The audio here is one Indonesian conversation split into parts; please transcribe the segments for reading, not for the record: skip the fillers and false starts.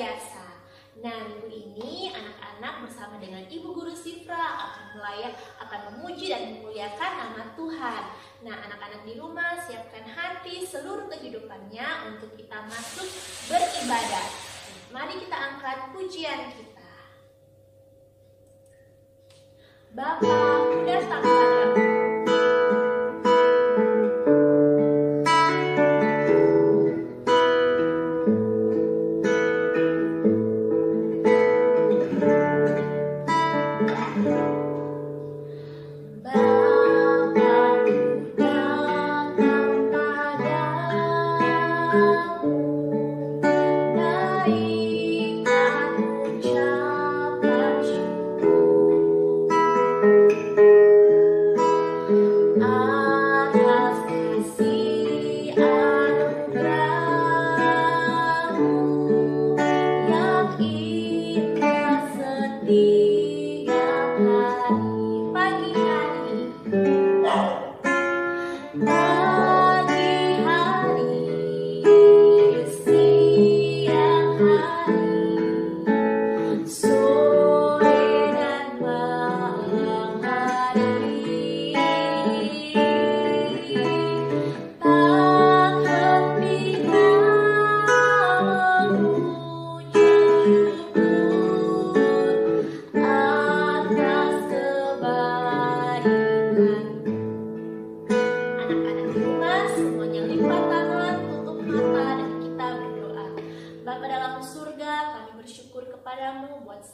biasa. Nah, minggu ini anak-anak bersama dengan Ibu Guru Sifra akan memuji dan memuliakan nama Tuhan. Nah, anak-anak di rumah siapkan hati seluruh kehidupannya untuk kita masuk beribadah. Mari kita angkat pujian kita. Bapa, datang padamu.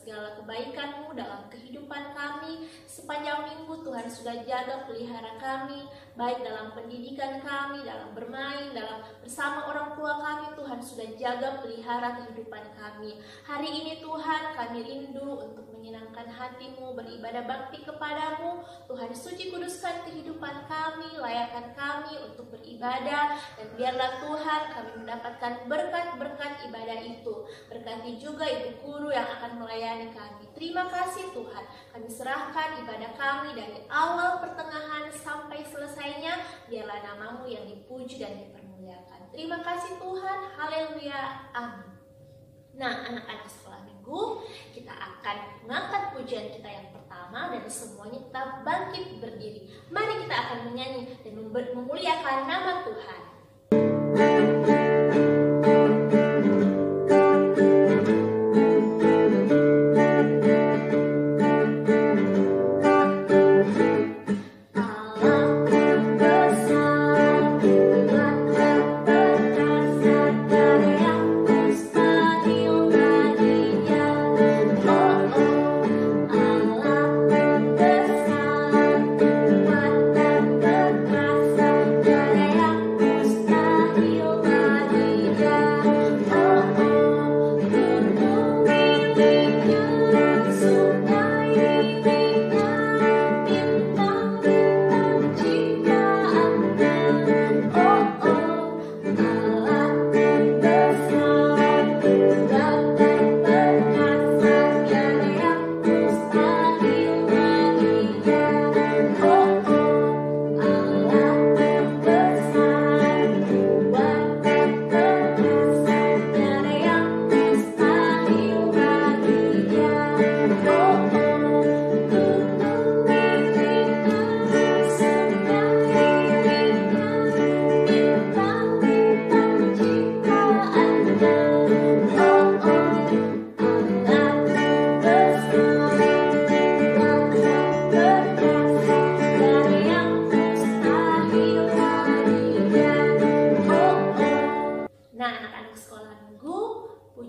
Kebaikan-Mu dalam kehidupan kami sepanjang minggu. Tuhan sudah jaga pelihara kami, baik dalam pendidikan kami, dalam bermain, dalam bersama orang tua kami. Tuhan sudah jaga pelihara kehidupan kami. Hari ini Tuhan kami rindu untuk menyenangkan hati-Mu, beribadah bakti kepadamu. Tuhan suci kuduskan kehidupan kami, layakkan kami untuk beribadah, dan biarlah Tuhan kami mendapatkan berkat-berkat ibadah itu. Berkati juga Ibu Guru yang akan melayani kami. Terima kasih Tuhan, kami serahkan ibadah kami dari awal pertengahan sampai selesainya. Biarlah nama-Mu yang dipuji dan dipermuliakan. Terima kasih Tuhan, haleluya, amin. Nah, anak-anak sekolah minggu, kita akan mengangkat pujian kita yang pertama, dan semuanya kita bangkit berdiri. Mari kita akan menyanyi dan memuliakan nama Tuhan.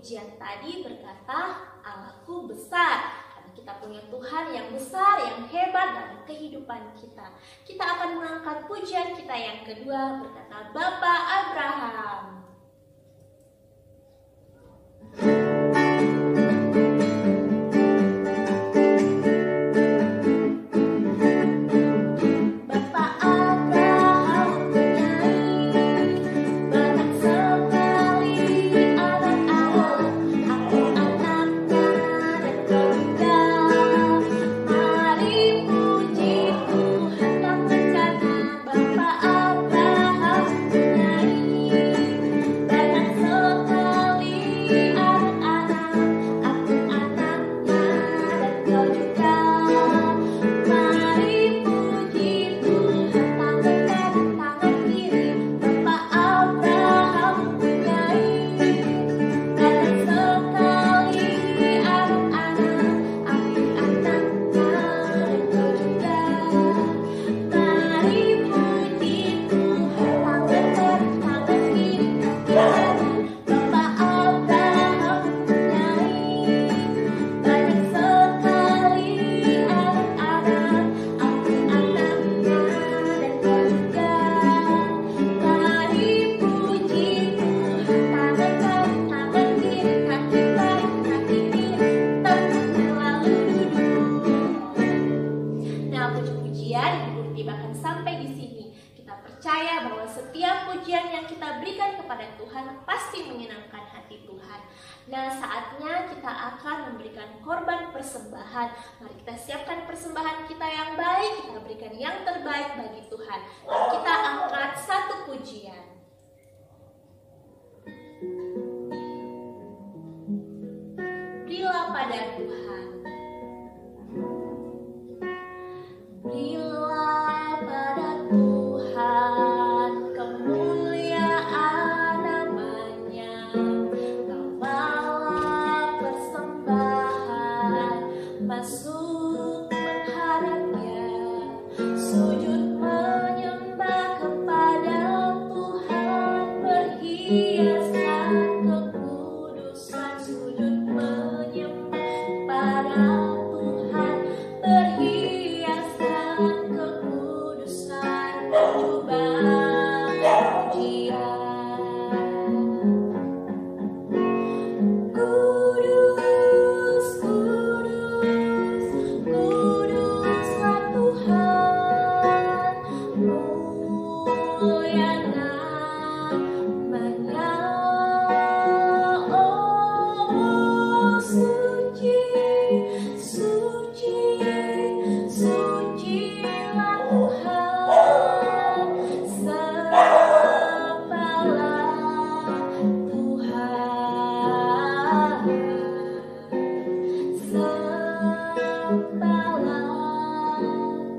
Pujian tadi berkata, Allahku besar. Karena kita punya Tuhan yang besar, yang hebat dalam kehidupan kita. Kita akan mengangkat pujian kita yang kedua, berkata, Bapa Abraham. kepada Tuhan pasti menyenangkan hati Tuhan. Nah, saatnya kita akan memberikan korban persembahan. Mari kita siapkan persembahan kita yang baik, kita berikan yang terbaik bagi Tuhan. Dan kita angkat satu pujian. Berilah pada Tuhan. Berilah pada Tuhan kemuliaan namanya. Bawalah persembahan masuk menghadapnya, sujud menyembah kepada Tuhan, berhiaskan kekudusan, sujud menyembah pada Tuhan, berhiaskan kekudusan, jubah pujian. Kudus, kudus, kuduslah Tuhan, mulia namanya. Oh, suci, suci, sucilah Tuhan, sembahlah Tuhan, sembahlah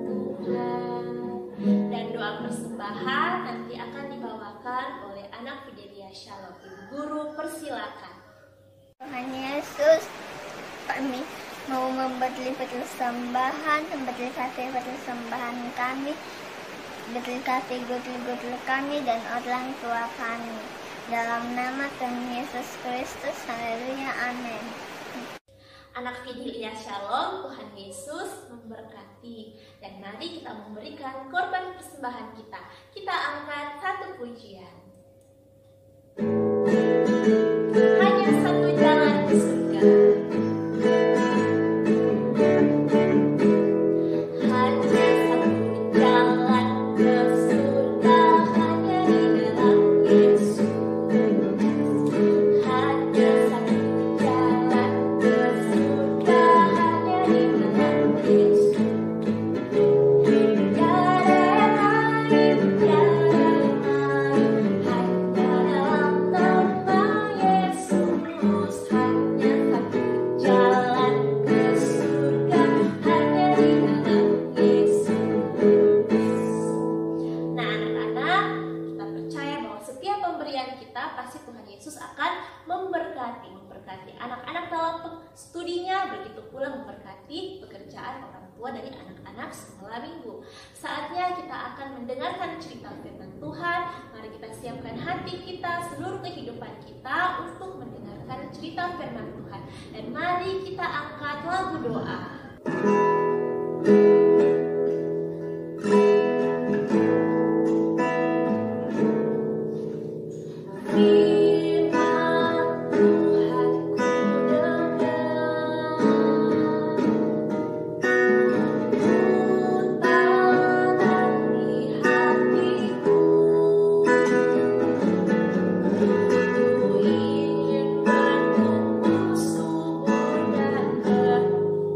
Tuhan. Dan doa persembahan nanti akan dibawakan oleh anak Fidelia Shalom. Ibu Guru, persilakan. Tuhan Yesus, kami mau memberi persembahan, memberkati persembahan kami, berkati guru-guru kami dan orang tua kami. Dalam nama Tuhan Yesus Kristus, haleluya, amin. Anak Fidelia Shalom, Tuhan Yesus memberkati. Dan mari kita memberikan korban persembahan kita. Kita angkat satu pujian. Hanya satu jalan ke surga. Hanya satu jalan ke surga, hanya di dalam Yesus. Hanya satu jalan ke surga, hanya di dalam Yesus. Tiada yang lain, tiada yang lain, hanya dalam nama Yesus. Hanya satu jalan ke surga, hanya di dalam Yesus. Nah, anak-anak, kita percaya bahwa setiap pemberian kita pasti Tuhan Yesus akan memberkati anak-anak dalam studinya, begitu pula memberkati pekerjaan orang tua dari anak-anak sekolah minggu. Saatnya kita akan mendengarkan cerita firman Tuhan. Mari kita siapkan hati kita, seluruh kehidupan kita untuk mendengarkan cerita firman Tuhan. Dan mari kita angkat lagu doa. Firman Tuhan ku dengar, ku tanam di hatiku. Ku ingin bertumbuh subur dan berbuah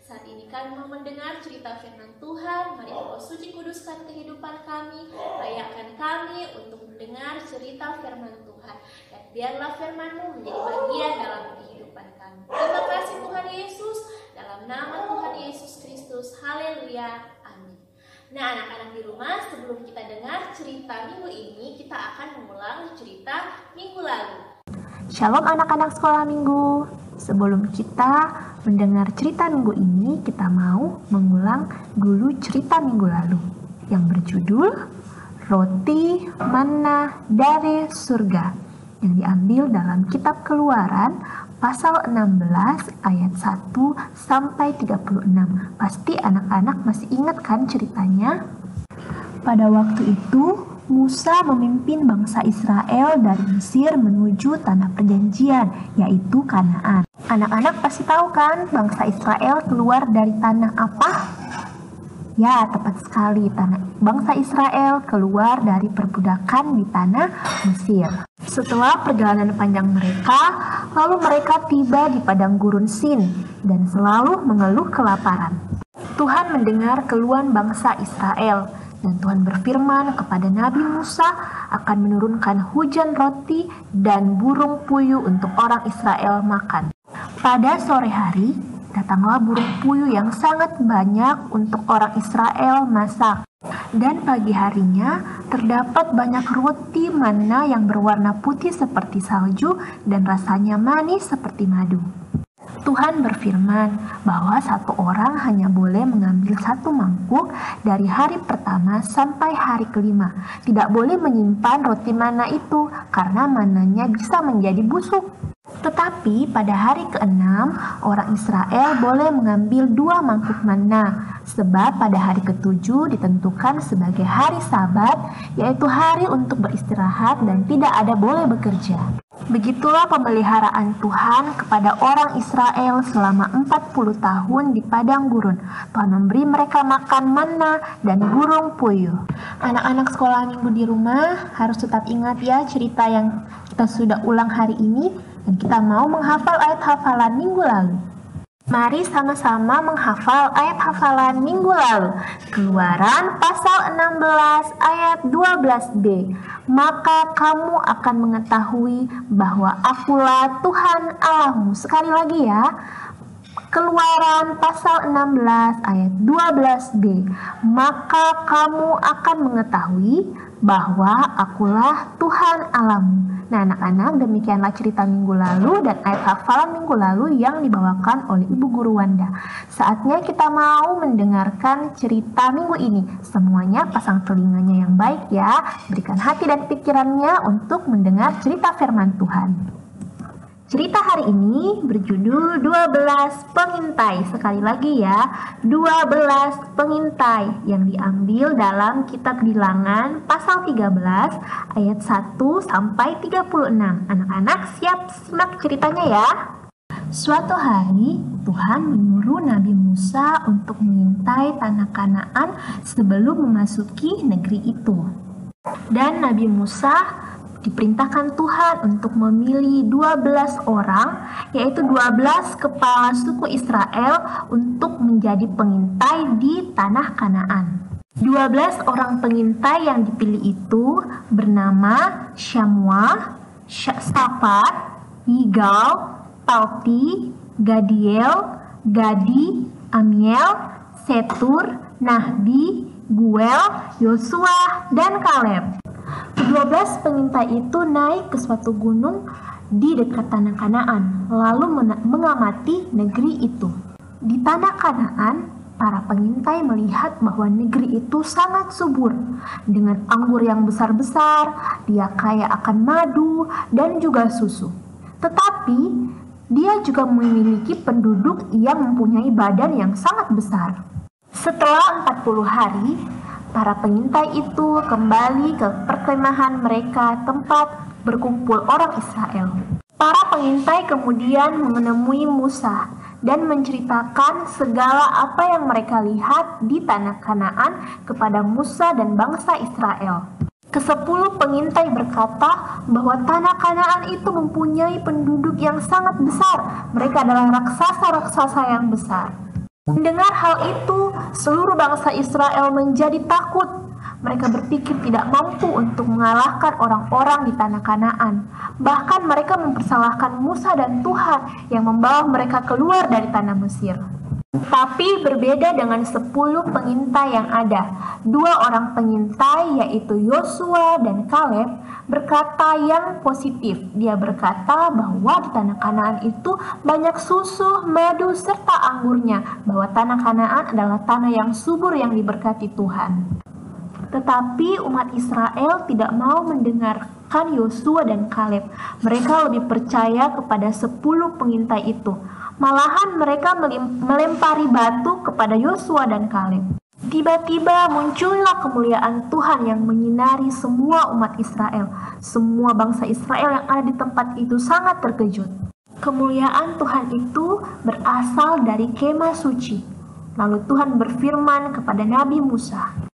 Saat ini kami mau mendengar cerita firman Tuhan. Mari Engkau suci kuduskan kehidupan kami, layakkan kami untuk mendengar cerita firman Tuhan. Dan biarlah firman-Mu menjadi bagian dalam kehidupan kami. Terima kasih Tuhan Yesus. Dalam dalam nama Tuhan Yesus Kristus. Haleluya. Amin. Nah, anak-anak di rumah, sebelum kita dengar cerita minggu ini, kita akan mengulang cerita minggu lalu. Shalom anak-anak sekolah minggu. Sebelum kita mendengar cerita minggu ini, kita mau mengulang dulu cerita minggu lalu yang berjudul Roti Manna dari Surga, yang diambil dalam kitab Keluaran pasal 16 ayat 1 sampai 36. Pasti anak-anak masih ingat kan ceritanya? Pada waktu itu Musa memimpin bangsa Israel dari Mesir menuju tanah perjanjian, yaitu Kanaan. Anak-anak pasti tahu kan bangsa Israel keluar dari tanah apa? Ya, tepat sekali, bangsa Israel keluar dari perbudakan di tanah Mesir. Setelah perjalanan panjang mereka, lalu mereka tiba di padang gurun Sin dan selalu mengeluh kelaparan. Tuhan mendengar keluhan bangsa Israel, dan Tuhan berfirman kepada Nabi Musa akan menurunkan hujan roti dan burung puyuh untuk orang Israel makan. Pada sore hari, datanglah burung puyuh yang sangat banyak untuk orang Israel masak. Dan pagi harinya terdapat banyak roti manna yang berwarna putih seperti salju dan rasanya manis seperti madu. Tuhan berfirman bahwa satu orang hanya boleh mengambil satu mangkuk dari hari pertama sampai hari kelima. Tidak boleh menyimpan roti manna itu karena mananya bisa menjadi busuk. Tetapi pada hari ke-6, orang Israel boleh mengambil 2 mangkuk manna, sebab pada hari ke-7 ditentukan sebagai hari Sabat, yaitu hari untuk beristirahat dan tidak ada boleh bekerja. Begitulah pemeliharaan Tuhan kepada orang Israel selama 40 tahun di padang gurun. Tuhan memberi mereka makan manna dan burung puyuh. Anak-anak sekolah minggu di rumah harus tetap ingat ya cerita yang kita sudah ulang hari ini, dan kita mau menghafal ayat hafalan minggu lalu. Mari sama-sama menghafal ayat hafalan minggu lalu. Keluaran pasal 16 ayat 12b. Maka kamu akan mengetahui bahwa akulah Tuhan Allahmu. Sekali lagi ya. Keluaran pasal 16 ayat 12b. Maka kamu akan mengetahui bahwa akulah Tuhan Allahmu. Nah, anak-anak, demikianlah cerita minggu lalu dan ayat hafalan minggu lalu yang dibawakan oleh Ibu Guru Wanda. Saatnya kita mau mendengarkan cerita minggu ini. Semuanya pasang telinganya yang baik ya. Berikan hati dan pikirannya untuk mendengar cerita firman Tuhan. Cerita hari ini berjudul 12 pengintai. Sekali lagi ya, 12 pengintai yang diambil dalam kitab Bilangan pasal 13 ayat 1 sampai 36. Anak-anak siap simak ceritanya ya. Suatu hari Tuhan menyuruh Nabi Musa untuk mengintai tanah Kanaan sebelum memasuki negeri itu. Dan Nabi Musa diperintahkan Tuhan untuk memilih 12 orang, yaitu 12 kepala suku Israel untuk menjadi pengintai di tanah Kanaan. 12 orang pengintai yang dipilih itu bernama Syamua, Safat, Yigal, Palti, Gadiel, Gadi, Amiel, Setur, Nahbi, Guel, Yosua, dan Kaleb. Ke-12 pengintai itu naik ke suatu gunung di dekat tanah Kanaan, lalu mengamati negeri itu. Di tanah Kanaan, para pengintai melihat bahwa negeri itu sangat subur, dengan anggur yang besar-besar, dia kaya akan madu dan juga susu. Tetapi, dia juga memiliki penduduk yang mempunyai badan yang sangat besar. Setelah 40 hari, para pengintai itu kembali ke perkemahan mereka tempat berkumpul orang Israel. Para pengintai kemudian menemui Musa dan menceritakan segala apa yang mereka lihat di tanah Kanaan kepada Musa dan bangsa Israel. Ke-10 pengintai berkata bahwa tanah Kanaan itu mempunyai penduduk yang sangat besar. Mereka adalah raksasa-raksasa yang besar. Mendengar hal itu, seluruh bangsa Israel menjadi takut. Mereka berpikir tidak mampu untuk mengalahkan orang-orang di tanah Kanaan. Bahkan mereka mempersalahkan Musa dan Tuhan yang membawa mereka keluar dari tanah Mesir. Tapi berbeda dengan 10 pengintai yang ada. 2 orang pengintai yaitu Yosua dan Kaleb berkata yang positif. Dia berkata bahwa di tanah Kanaan itu banyak susu, madu, serta anggurnya. Bahwa tanah Kanaan adalah tanah yang subur yang diberkati Tuhan. Tetapi umat Israel tidak mau mendengarkan Yosua dan Kaleb. Mereka lebih percaya kepada 10 pengintai itu. Malahan mereka melempari batu kepada Yosua dan Kaleb. Tiba-tiba muncullah kemuliaan Tuhan yang menyinari semua umat Israel. Semua bangsa Israel yang ada di tempat itu sangat terkejut. Kemuliaan Tuhan itu berasal dari kemah suci. Lalu Tuhan berfirman kepada Nabi Musa.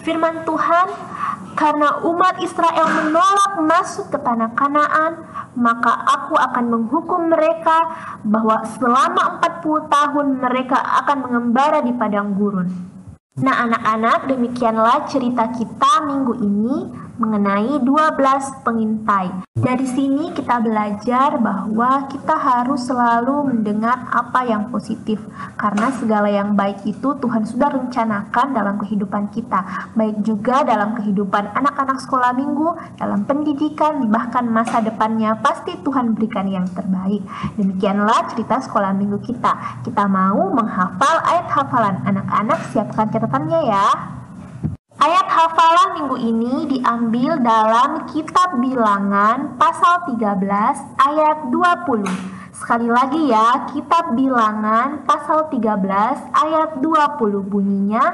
Firman Tuhan, karena umat Israel menolak masuk ke tanah Kanaan, maka aku akan menghukum mereka bahwa selama 40 tahun mereka akan mengembara di padang gurun. Nah anak-anak, demikianlah cerita kita minggu ini mengenai 12 pengintai. Dari sini kita belajar bahwa kita harus selalu mendengar apa yang positif. Karena segala yang baik itu Tuhan sudah rencanakan dalam kehidupan kita. Baik juga dalam kehidupan anak-anak sekolah minggu, dalam pendidikan, bahkan masa depannya pasti Tuhan berikan yang terbaik. Demikianlah cerita sekolah minggu kita. Kita mau menghafal ayat hafalan. Anak-anak siapkan catatannya ya. Ayat hafalan minggu ini diambil dalam kitab Bilangan pasal 13 ayat 20. Sekali lagi ya, kitab Bilangan pasal 13 ayat 20 bunyinya,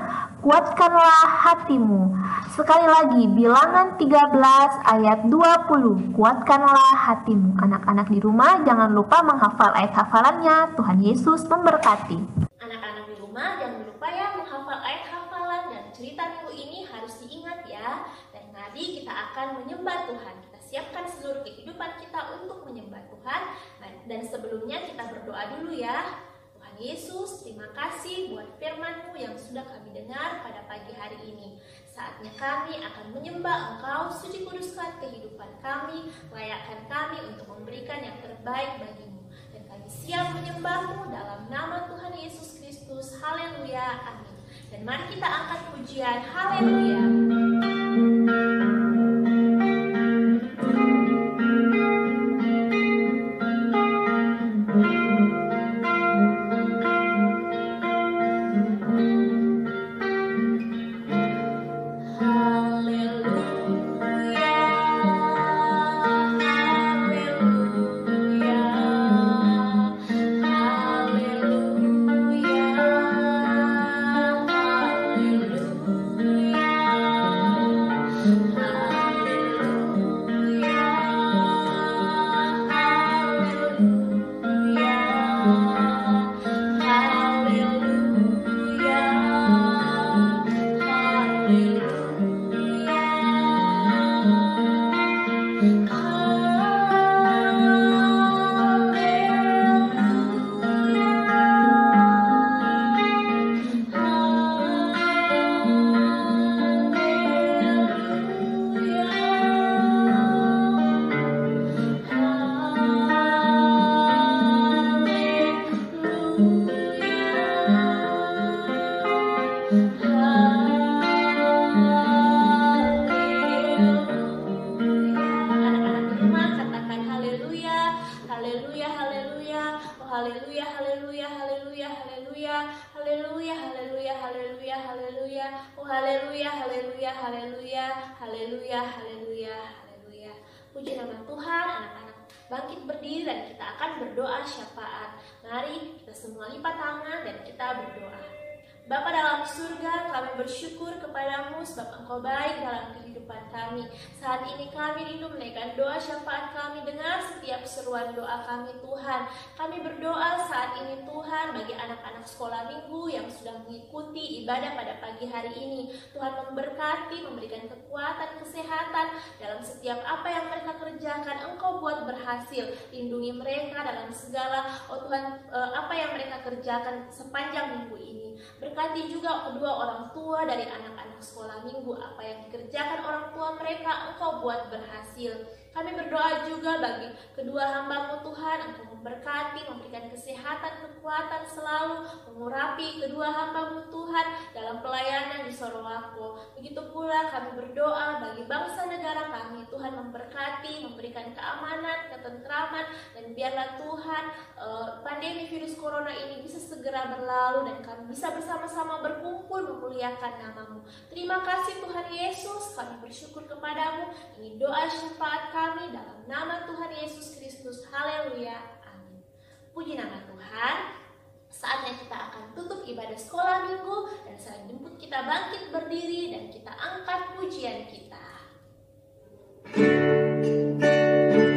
kuatkanlah hatimu. Sekali lagi, Bilangan 13 ayat 20, kuatkanlah hatimu. Anak-anak di rumah jangan lupa menghafal ayat hafalannya. Tuhan Yesus memberkati. Anak-anak di rumah jangan lupa ya menghafal ayat hafalan dan cerita minggu ini harus diingat ya. Dan tadi kita akan menyembah Tuhan. Kita siapkan seluruh kehidupan kita untuk menyembah Tuhan. Dan sebelumnya kita berdoa dulu ya. Tuhan Yesus, terima kasih buat firman-Mu yang sudah kami dengar pada pagi hari ini. Saatnya kami akan menyembah Engkau, suci kuduskan kehidupan kami, layakkan kami untuk memberikan yang terbaik bagi-Mu. Dan kami siap menyembah-Mu dalam nama Tuhan Yesus Kristus. Haleluya, amin. Dan mari kita angkat pujian, haleluya. Haleluya. Puji nama Tuhan, anak-anak bangkit berdiri dan kita akan berdoa syafaat. Mari kita semua lipat tangan dan kita berdoa. Bapa dalam surga, kami bersyukur kepadamu sebab Engkau baik dalam kehidupan kami. Saat ini kami rindu menaikkan doa syafaat kami, dengar setiap seruan doa kami Tuhan. Kami berdoa saat ini Tuhan bagi anak-anak sekolah minggu yang sudah mengikuti ibadah pada pagi hari ini. Tuhan memberkati, memberikan kekuatan, kesehatan dalam setiap apa yang mereka kerjakan. Engkau buat berhasil, lindungi mereka dalam segala Tuhan apa yang mereka kerjakan sepanjang minggu ini. Berkati juga kedua orang tua dari anak-anak sekolah minggu. Apa yang dikerjakan orang tua mereka, Engkau buat berhasil. Kami berdoa juga bagi kedua hamba-Mu Tuhan, Engkau memberkati, memberikan kesehatan, kekuatan selalu, mengurapi kedua hamba-Mu Tuhan dalam pelayanan di Sorowako. Begitu pula kami berdoa bagi bangsa negara kami, Tuhan memberkati, memberikan keamanan, ketentraman, dan biarlah Tuhan pandemi virus corona ini bisa segera berlalu dan kami bisa bersama-sama berkumpul memuliakan nama-Mu. Terima kasih Tuhan Yesus, kami bersyukur kepadamu. Ini doa syafaat kami dalam nama Tuhan Yesus Kristus. Haleluya. Amin. Puji nama Tuhan. Saatnya kita akan tutup ibadah sekolah minggu dan saya jemput kita bangkit berdiri dan kita angkat pujian kita.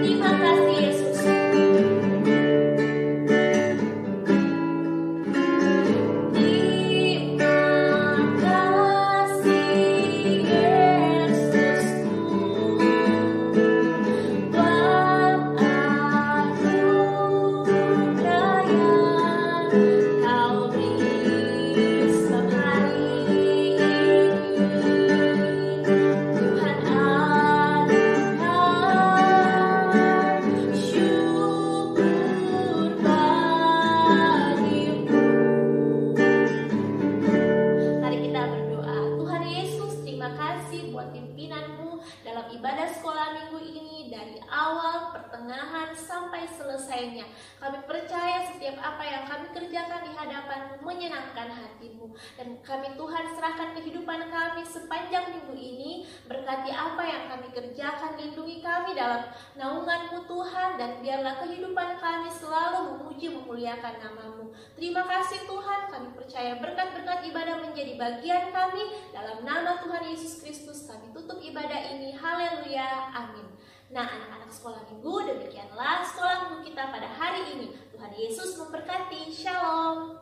Terima kasih Yesus. Kami percaya setiap apa yang kami kerjakan di hadapan-Mu menyenangkan hati-Mu. Dan kami Tuhan serahkan kehidupan kami sepanjang minggu ini. Berkati apa yang kami kerjakan, lindungi kami dalam naungan-Mu Tuhan. Dan biarlah kehidupan kami selalu memuji memuliakan nama-Mu. Terima kasih Tuhan, kami percaya berkat-berkat ibadah menjadi bagian kami. Dalam nama Tuhan Yesus Kristus kami tutup ibadah ini. Haleluya, amin. Nah, anak-anak sekolah minggu, demikianlah sekolah minggu kita pada hari ini. Tuhan Yesus memberkati. Shalom.